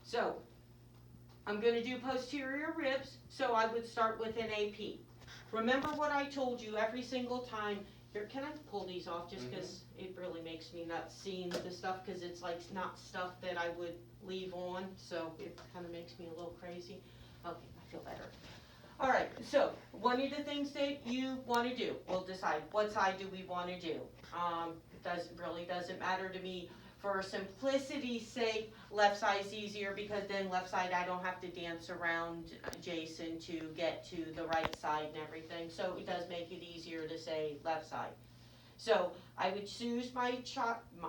So I'm going to do posterior ribs, so I would start with an AP. Remember what I told you every single time. Here, can I pull these off just because it really makes me nuts seeing the stuff, because it's like not stuff that I would leave on, so it kind of makes me a little crazy. Okay, I feel better. All right, so one of the things that you want to do, we'll decide what side do we want to do. It doesn't matter to me. For simplicity's sake, left side's easier, because then left side I don't have to dance around Jason to get to the right side and everything. So it does make it easier to say left side. So I would choose my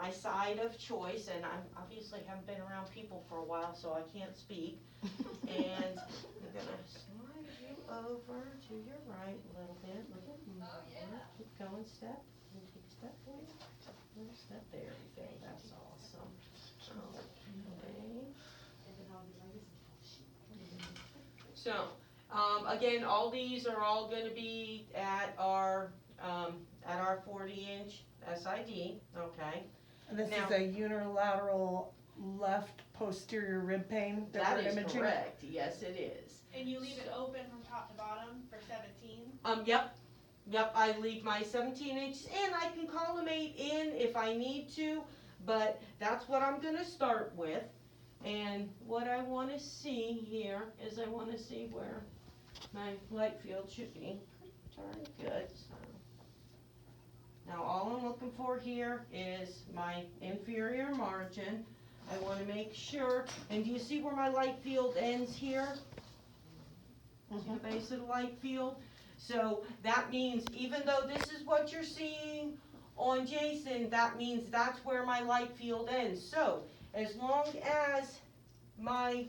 side of choice, and I obviously haven't been around people for a while, so I can't speak. And I'm gonna slide you over to your right a little bit. Look at me. Keep going, step. Take a step for you. Little step. There we go. That's awesome. Okay. So, again, all these are all going to be at our 40-inch SID. Okay. And this Now, is a unilateral left posterior rib pain that that we're is imaging? correct. Yes, it is. And you leave it open from top to bottom for 17? Yep, I leave my 17 inches in. I can collimate in if I need to, but that's what I'm going to start with. And what I want to see here is I want to see where my light field should be. Pretty good. So. Now all I'm looking for here is my inferior margin. I want to make sure, and do you see where my light field ends here? The base of the light field. So that means, even though this is what you're seeing on Jason, that means that's where my light field ends. So as long as my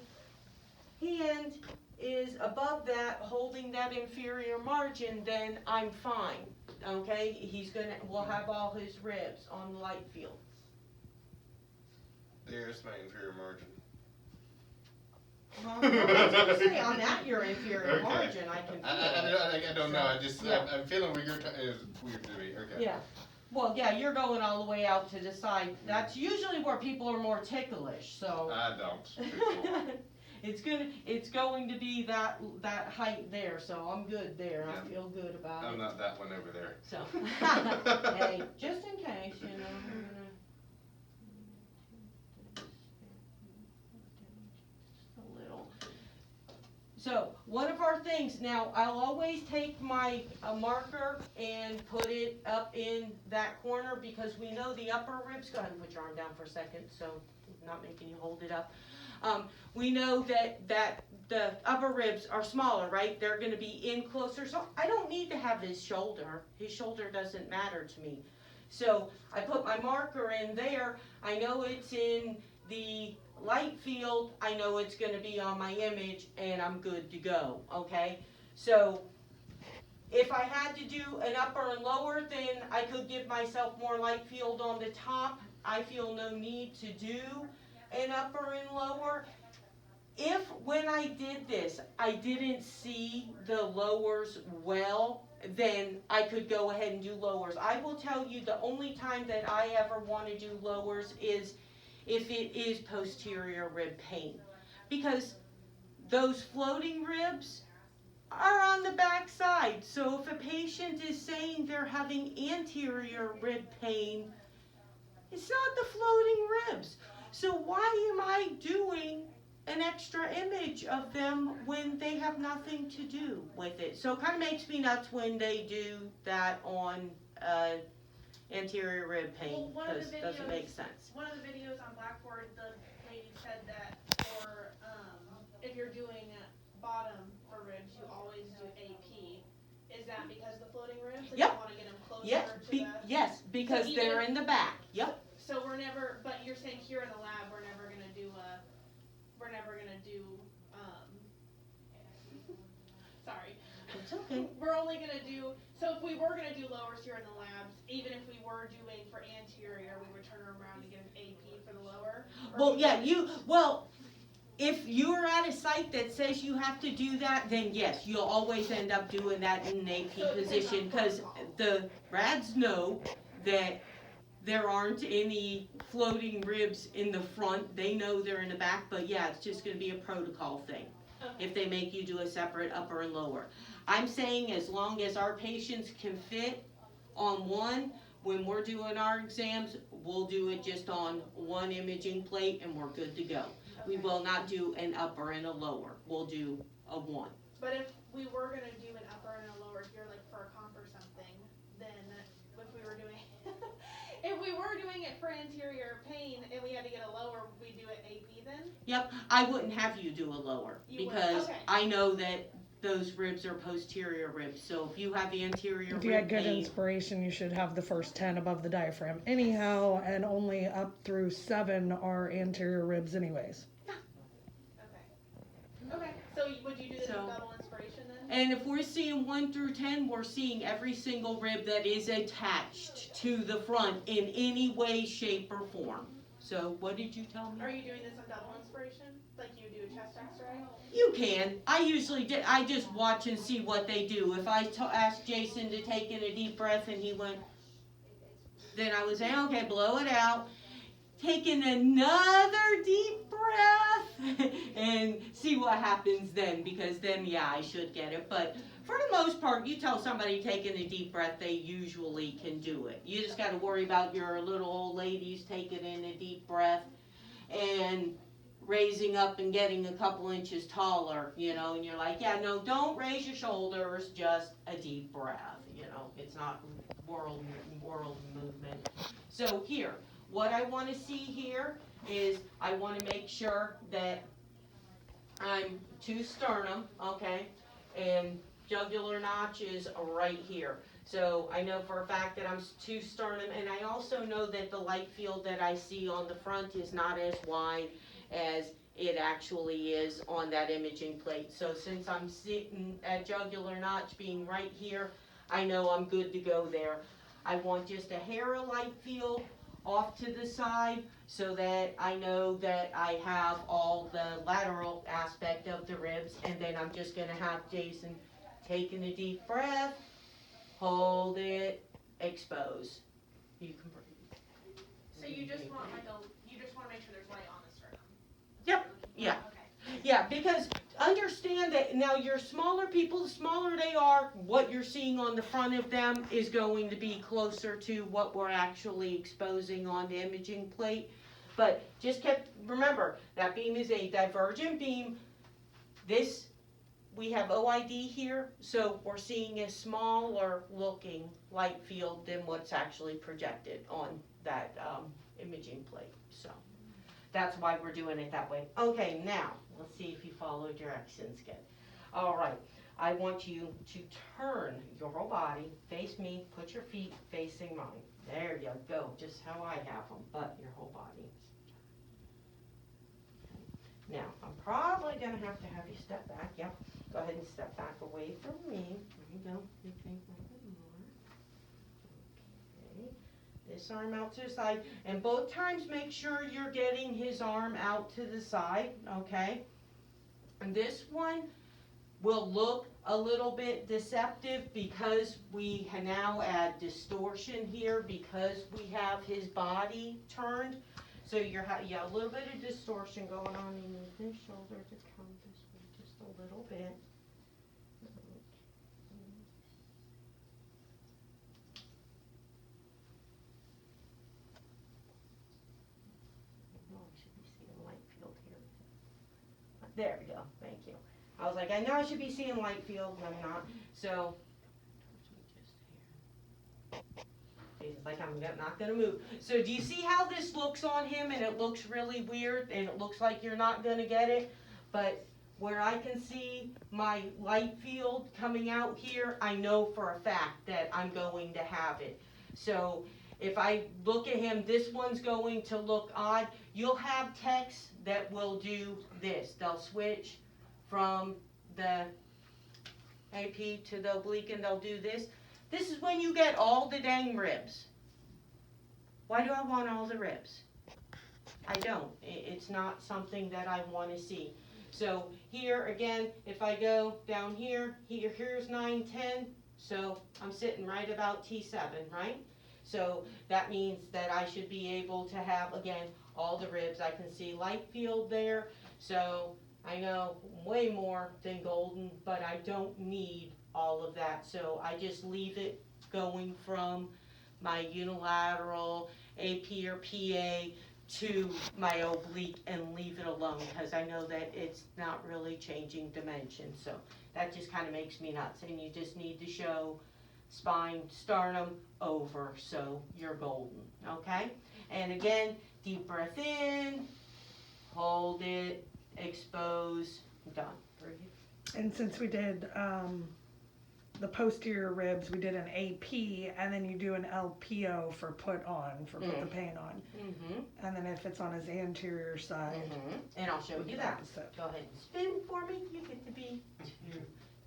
hand is above that, holding that inferior margin, then I'm fine. Okay, we'll have all his ribs on the light field. There's my inferior margin. I was gonna say, on that your inferior Okay. margin, I can feel I don't know. I just Yeah. I'm feeling where you're is weird to me. Okay. Yeah. Well, yeah, you're going all the way out to the side. That's usually where people are more ticklish, so. I don't. It's going to be that height there, so I'm good there. I Yeah. feel good about I'm it. not that one over there. So, hey, just in case, I'm gonna. A little. So, one of our things, now I'll always take my marker and put it up in that corner, because we know the upper ribs, go ahead and put your arm down for a second, so not making you hold it up. We know that the upper ribs are smaller, right? They're gonna be in closer, so I don't need to have his shoulder. His shoulder doesn't matter to me. So I put my marker in there. I know it's in the light field. I know it's gonna be on my image, and I'm good to go, okay? So if I had to do an upper and lower, then I could give myself more light field on the top. I feel no need to do an upper and lower. If when I did this, I didn't see the lowers well, then I could go ahead and do lowers. I will tell you, the only time that I ever want to do lowers is if it is posterior rib pain, because those floating ribs are on the back side. So if a patient is saying they're having anterior rib pain, it's not the floating ribs. So why am I doing an extra image of them when they have nothing to do with it? So it kind of makes me nuts when they do that on anterior rib pain, Well, one of because the it doesn't videos- make sense. One of the videos on Blackboard, the lady said that for, if you're doing bottom for ribs, you always do AP. Is that because the floating ribs? If Yep. you want to get them closer Yep, to the... yes, because So they're even- in the back. Yep. So we're never, but you're saying here in the lab, we're never gonna do, sorry. It's okay. We're only gonna do, so if we were gonna do lowers here in the labs, even if we were doing for anterior, we would turn around and get an AP for the lower? Or Well, we yeah, would- if you're at a site that says you have to do that, then yes, you'll always end up doing that in an AP So it depends position, on because protocol. the rads know that there aren't any floating ribs in the front. They know they're in the back, but yeah, it's just gonna be a protocol thing. Okay. If they make you do a separate upper and lower. I'm saying as long as our patients can fit on one, when we're doing our exams, we'll do it just on one imaging plate and we're good to go. We Okay. will not do an upper and a lower, we'll do a one. But if we were gonna do an upper and a lower here, like for a comp or something, then if we were doing, if we were doing it for anterior pain and we had to get a lower, we do it AP then? Yep, I wouldn't have you do a lower, You wouldn't, because okay. I know that those ribs are posterior ribs, so if you have the anterior If you had rib good pain, inspiration, you should have the first 10 above the diaphragm anyhow, and only up through 7 are anterior ribs anyways. Okay. Okay, so would you do this So- with double inspiration then? and if we're seeing 1 through 10, we're seeing every single rib that is attached to the front in any way, shape, or form. So what did you tell me? Are you doing this on double inspiration, like you do a chest x-ray? You can. I usually did. I just watch and see what they do. If I asked Jason to take in a deep breath and he went, then I would say, okay, blow it out. Take in another deep breath and see what happens then, because then, yeah, I should get it. But for the most part, you tell somebody taking a deep breath, they usually can do it. You just got to worry about your little old ladies taking in a deep breath and raising up and getting a couple inches taller, you know, and you're like, yeah, no, don't raise your shoulders, just a deep breath, you know, it's not world movement. So here, what I want to see here is I want to make sure that I'm to sternum, okay, and jugular notch is right here. So I know for a fact that I'm to sternum, and I also know that the light field that I see on the front is not as wide as it actually is on that imaging plate. So since I'm sitting at jugular notch being right here, I know I'm good to go there. I want just a hair of light field off to the side so that I know that I have all the lateral aspect of the ribs, and then I'm just gonna have Jason taking a deep breath, hold it, expose. You can breathe. So you just want like you just wanna make sure there's light on the sternum? Yep, yeah. Okay. Yeah, because understand that now your smaller people, the smaller they are, what you're seeing on the front of them is going to be closer to what we're actually exposing on the imaging plate. But just remember, that beam is a divergent beam. This, we have OID here, so we're seeing a smaller looking light field than what's actually projected on that imaging plate, so. That's why we're doing it that way. Okay, now, let's see if you follow directions good. All right, I want you to turn your whole body, face me, put your feet facing mine. There you go, just how I have them, but your whole body. Now, I'm probably gonna have to have you step back. Yep, go ahead and step back away from me. There you go, you think a little bit more. Okay. This arm out to the side, and both times make sure you're getting his arm out to the side, okay? And this one will look a little bit deceptive because we now add distortion here because we have his body turned. So you're a little bit of distortion going on in his shoulder to come this way just a little bit. There we go, thank you. I was like, I know I should be seeing light field, and I'm not, so. It's like I'm not gonna move. So do you see how this looks on him, and it looks really weird, and it looks like you're not gonna get it? But where I can see my light field coming out here, I know for a fact that I'm going to have it. So if I look at him, this one's going to look odd. You'll have techs that will do this. They'll switch from the AP to the oblique, and they'll do this. This is when you get all the dang ribs. Why do I want all the ribs? I don't. It's not something that I want to see. So here again, if I go down here, here's 9, 10. So I'm sitting right about T7, right? So that means that I should be able to have, again, all the ribs. I can see light field there, so I know way more than golden, but I don't need all of that. So I just leave it going from my unilateral AP or PA to my oblique and leave it alone, because I know that it's not really changing dimensions. So that just kind of makes me nuts, and you just need to show spine, sternum, over, so you're golden, okay? And again, deep breath in, hold it, expose, done. Breathe. And since we did the posterior ribs, we did an AP, and then you do an LPO for put on, for put the paint on. Mm-hmm, And then if it's on his anterior side, mm-hmm, and I'll show you that. opposite. Go ahead and spin for me. You get to be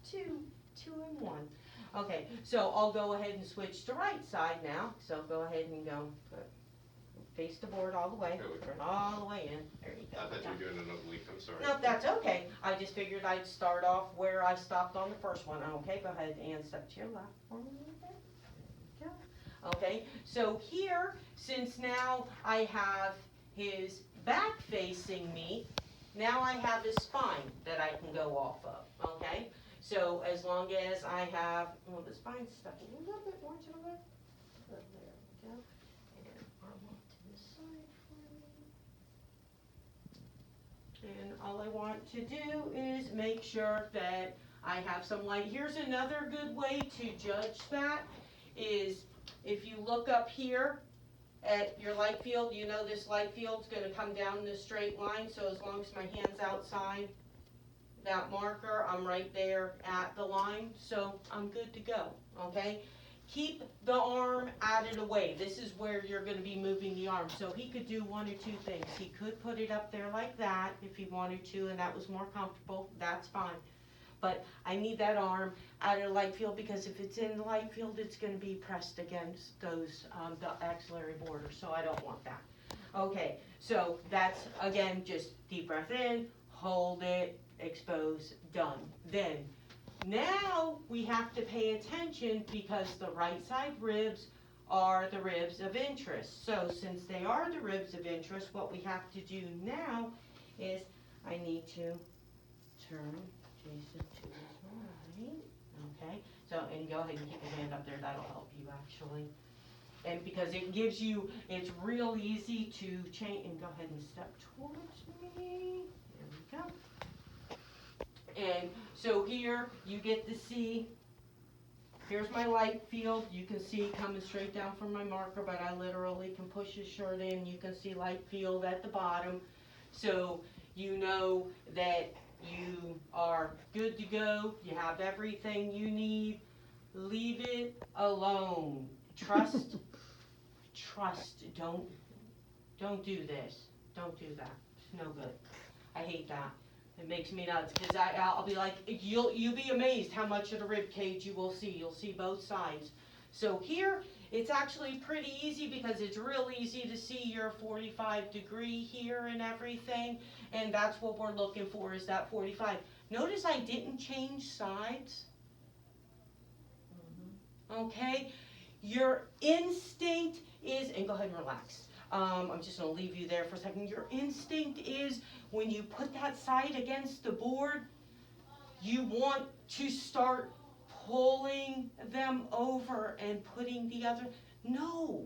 two and one. Okay, so I'll go ahead and switch to right side now. So go ahead and go face the board all the way. There we go. Turn all the way in. There you go. I thought you were doing an oblique, I'm sorry. No, that's okay. I just figured I'd start off where I stopped on the first one. Okay, go ahead and step to your left for me. There you go. Okay, so here, since now I have his back facing me, now I have his spine that I can go off of, okay? So as long as I have, well, the spine's stuck a little bit more to the left. There we go. And arm off to this side for me. And all I want to do is make sure that I have some light. Here's another good way to judge that is if you look up here at your light field, you know this light field's gonna come down in a straight line, so as long as my hand's outside that marker, I'm right there at the line, so I'm good to go, okay? Keep the arm out of the way. This is where you're gonna be moving the arm. So he could do one or two things. He could put it up there like that if he wanted to, and that was more comfortable, that's fine. But I need that arm out of the light field, because if it's in the light field, it's gonna be pressed against those, the axillary border, so I don't want that. Okay, so that's, again, just deep breath in, hold it, expose, done. Then, now we have to pay attention because the right side ribs are the ribs of interest. So since they are the ribs of interest, what we have to do now is I need to turn Jason to his right, okay? So, and go ahead and keep your hand up there, that'll help you actually. And because it gives you, it's real easy to change, and go ahead and step towards me, there we go. And so here, you get to see, here's my light field, you can see coming straight down from my marker, but I literally can push his shirt in, you can see light field at the bottom. So you know that you are good to go, you have everything you need, leave it alone. Trust, don't do this, don't do that, it's no good. I hate that. It makes me nuts, because I'll be like, you'll be amazed how much of the rib cage you will see. You'll see both sides. So here, it's actually pretty easy because it's real easy to see your 45 degree here and everything. And that's what we're looking for, is that 45. Notice I didn't change sides. Okay? Your instinct is, and go ahead and relax. I'm just going to leave you there for a second. Your instinct is when you put that side against the board, you want to start pulling them over and putting the other. No,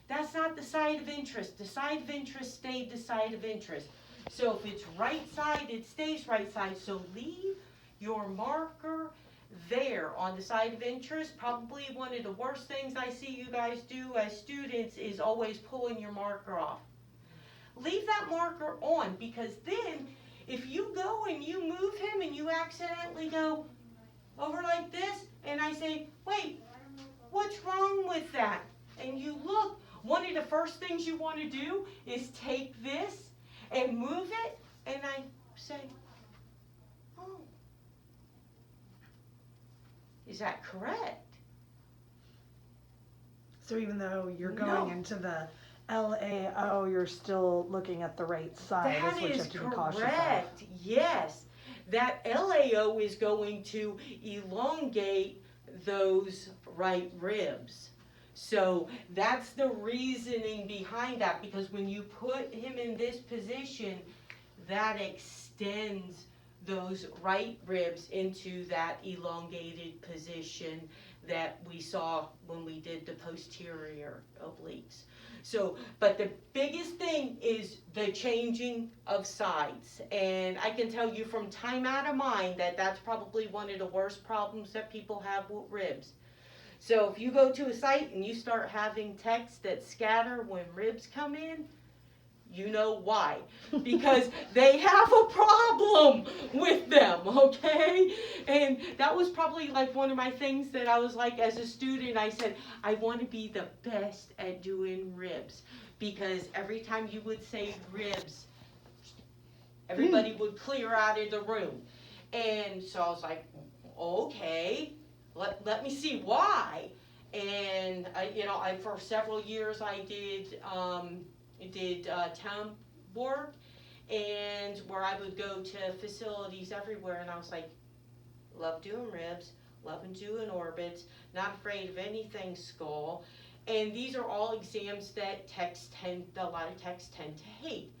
that's not the side of interest. The side of interest stayed the side of interest. So if it's right side, it stays right side. So leave your marker there on the side of interest. Probably one of the worst things I see you guys do as students is always pulling your marker off. Leave that marker on, because then if you go and you move him and you accidentally go over like this, and I say, wait, what's wrong with that? And you look, one of the first things you want to do is take this and move it, and I say, oh, is that correct? So even though you're going into the LAO, you're still looking at the right side. That is what you is have to be cautious correct, yes. That LAO is going to elongate those right ribs. So that's the reasoning behind that, because when you put him in this position, that extends those right ribs into that elongated position that we saw when we did the posterior obliques. So, but the biggest thing is the changing of sides. And I can tell you from time out of mind that that's probably one of the worst problems that people have with ribs. So if you go to a site and you start having texts that scatter when ribs come in, you know why. Because they have a problem with them, okay? And that was probably like one of my things that I was like, as a student, I said, I want to be the best at doing ribs. Because every time you would say ribs, everybody would clear out of the room. And so I was like, okay, let me see why. And I for several years I did temp work, and where I would go to facilities everywhere, and I was like, love doing ribs, loving doing orbits, not afraid of anything skull. And these are all exams that a lot of techs tend to hate.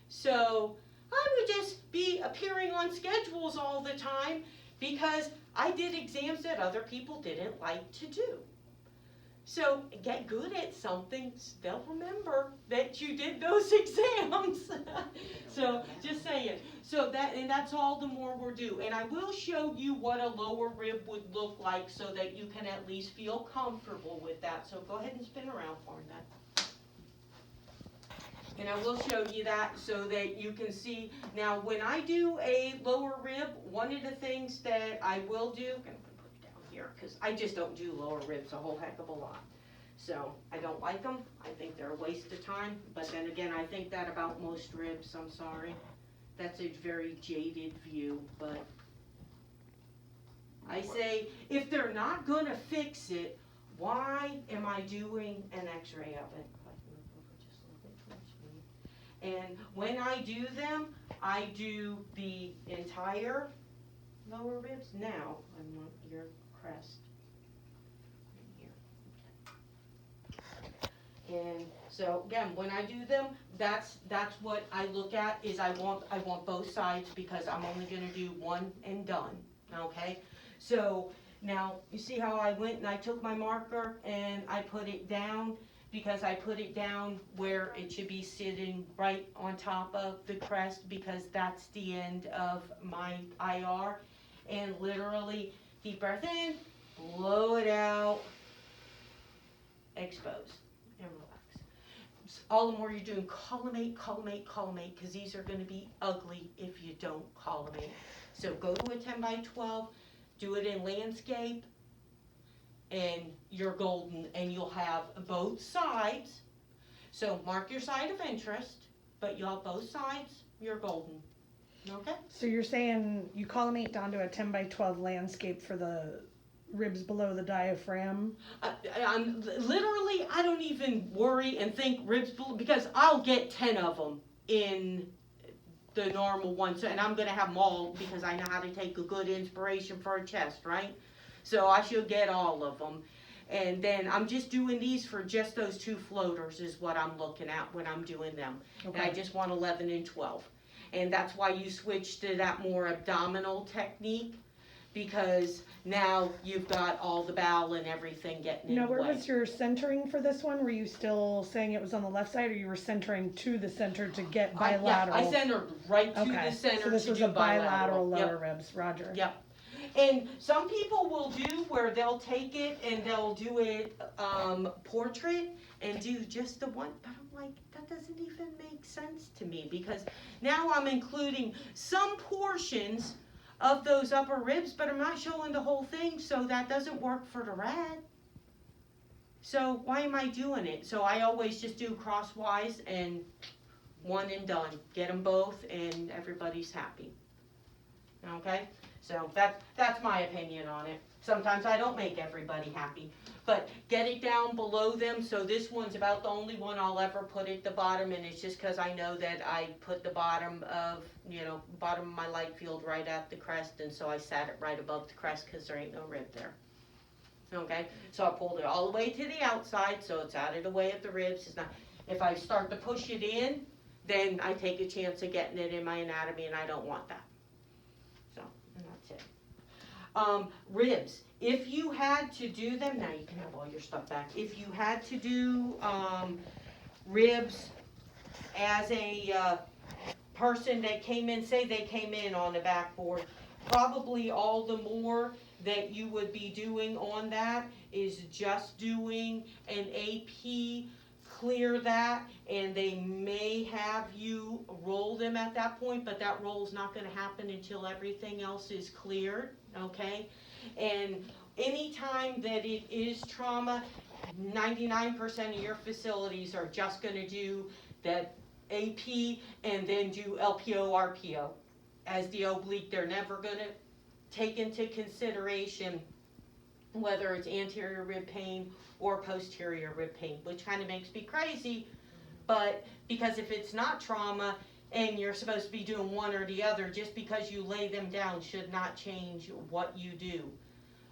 So I would just be appearing on schedules all the time because I did exams that other people didn't like to do. So get good at something, they'll remember that you did those exams. So just saying. So that's all the more we're due. And I will show you what a lower rib would look like so that you can at least feel comfortable with that. So go ahead and spin around for me then. And I will show you that so that you can see. Now when I do a lower rib, one of the things that I will do, because I just don't do lower ribs a whole heck of a lot. So I don't like them. I think they're a waste of time. But then again, I think that about most ribs. I'm sorry. That's a very jaded view. But I say, if they're not going to fix it, why am I doing an x-ray of it? And when I do them, I do the entire lower ribs. Now, I want your crest right here. And so again, when I do them, that's what I look at. Is I want both sides, because I'm only going to do one and done. Okay. So now you see how I went and I took my marker and I put it down, because I put it down where it should be sitting right on top of the crest, because that's the end of my IR. And literally, deep breath in, blow it out, expose, and relax. All the more you're doing collimate, because these are going to be ugly if you don't collimate. So go to a 10 by 12, do it in landscape, and you're golden, and you'll have both sides. So mark your side of interest, but you'll have both sides, you're golden. Okay? So you're saying you collimate down to a 10 by 12 landscape for the ribs below the diaphragm? I'm literally, I don't even worry and think ribs below, because I'll get 10 of them in the normal one. So, and I'm going to have them all, because I know how to take a good inspiration for a chest, right? So I should get all of them. And then I'm just doing these for just those two floaters is what I'm looking at when I'm doing them. Okay. And I just want 11 and 12. And that's why you switch to that more abdominal technique, because now you've got all the bowel and everything getting in the way. Where was your centering for this one? Were you still saying it was on the left side, or you were centering to the center to get bilateral? I centered right to the center. So this to was do a bilateral lower yep. ribs, Roger. Yep. And some people will do where they'll take it and they'll do it portrait and do just the one, but I'm like, that doesn't even make sense to me, because now I'm including some portions of those upper ribs, but I'm not showing the whole thing, so that doesn't work for the rad. So why am I doing it? So I always just do crosswise and one and done. Get them both and everybody's happy. Okay? So that's my opinion on it. Sometimes I don't make everybody happy, but get it down below them. So this one's about the only one I'll ever put at the bottom, and it's just because I know that I put the bottom of my light field right at the crest, and so I sat it right above the crest because there ain't no rib there. Okay, so I pulled it all the way to the outside, so it's out of the way of the ribs. It's not. If I start to push it in, then I take a chance of getting it in my anatomy, and I don't want that. So, and that's it. Ribs. If you had to do them, now you can have all your stuff back. If you had to do ribs as a person that came in, say they came in on the backboard, probably all the more that you would be doing on that is just doing an AP, clear that, and they may have you roll them at that point, but that roll's not gonna happen until everything else is cleared, okay? And anytime that it is trauma, 99% of your facilities are just gonna do that AP and then do LPO, RPO. As the oblique, they're never gonna take into consideration whether it's anterior rib pain or posterior rib pain, which kind of makes me crazy, but because if it's not trauma and you're supposed to be doing one or the other, just because you lay them down should not change what you do.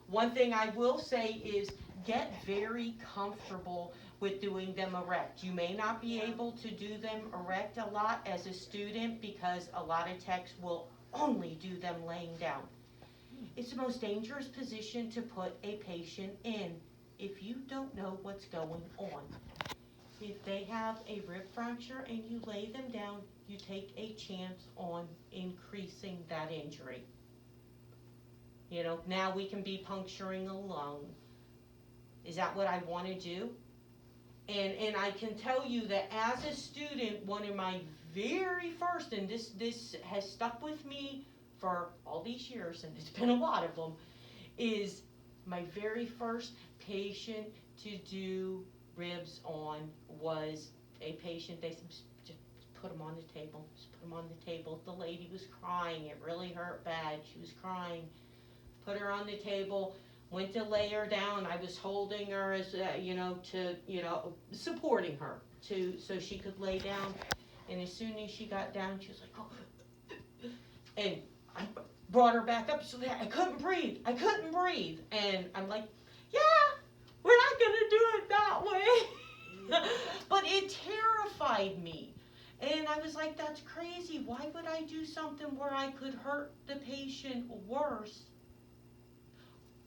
One thing I will say is get very comfortable with doing them erect. You may not be able to do them erect a lot as a student because a lot of techs will only do them laying down. It's the most dangerous position to put a patient in if you don't know what's going on. If they have a rib fracture and you lay them down, you take a chance on increasing that injury. You know, now we can be puncturing a lung. Is that what I want to do? And I can tell you that as a student, one of my very first, and this has stuck with me for all these years, and it's been a lot of them, is my very first patient to do ribs on was a patient. They said, just put them on the table, just put them on the table. The lady was crying, it really hurt bad, she was crying. Put her on the table, went to lay her down. I was holding her as, supporting her so she could lay down. And as soon as she got down, she was like, oh, and I brought her back up. So I couldn't breathe. And I'm like, yeah, we're not gonna do it that way. But it terrified me. And I was like, that's crazy. Why would I do something where I could hurt the patient worse?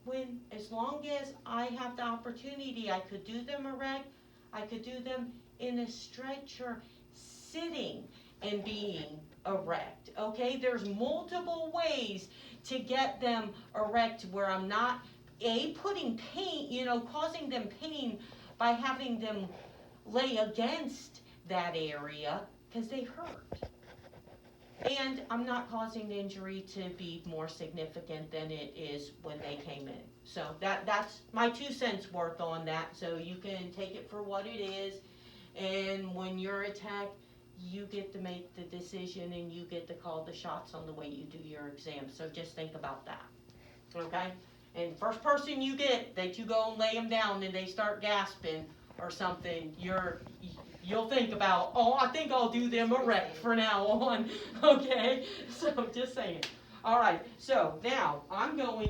When, as long as I have the opportunity, I could do them erect, I could do them in a stretcher, sitting and being erect, okay? There's multiple ways to get them erect where I'm not, putting pain, causing them pain by having them lay against that area, because they hurt. And I'm not causing the injury to be more significant than it is when they came in. So that's my 2 cents worth on that. So you can take it for what it is. And when you're attacked, you get to make the decision and you get to call the shots on the way you do your exam. So just think about that. Okay? And first person you get that you go and lay them down and they start gasping or something, you'll think about, oh, I think I'll do them erect for now on, okay? So, just saying. All right, so now I'm going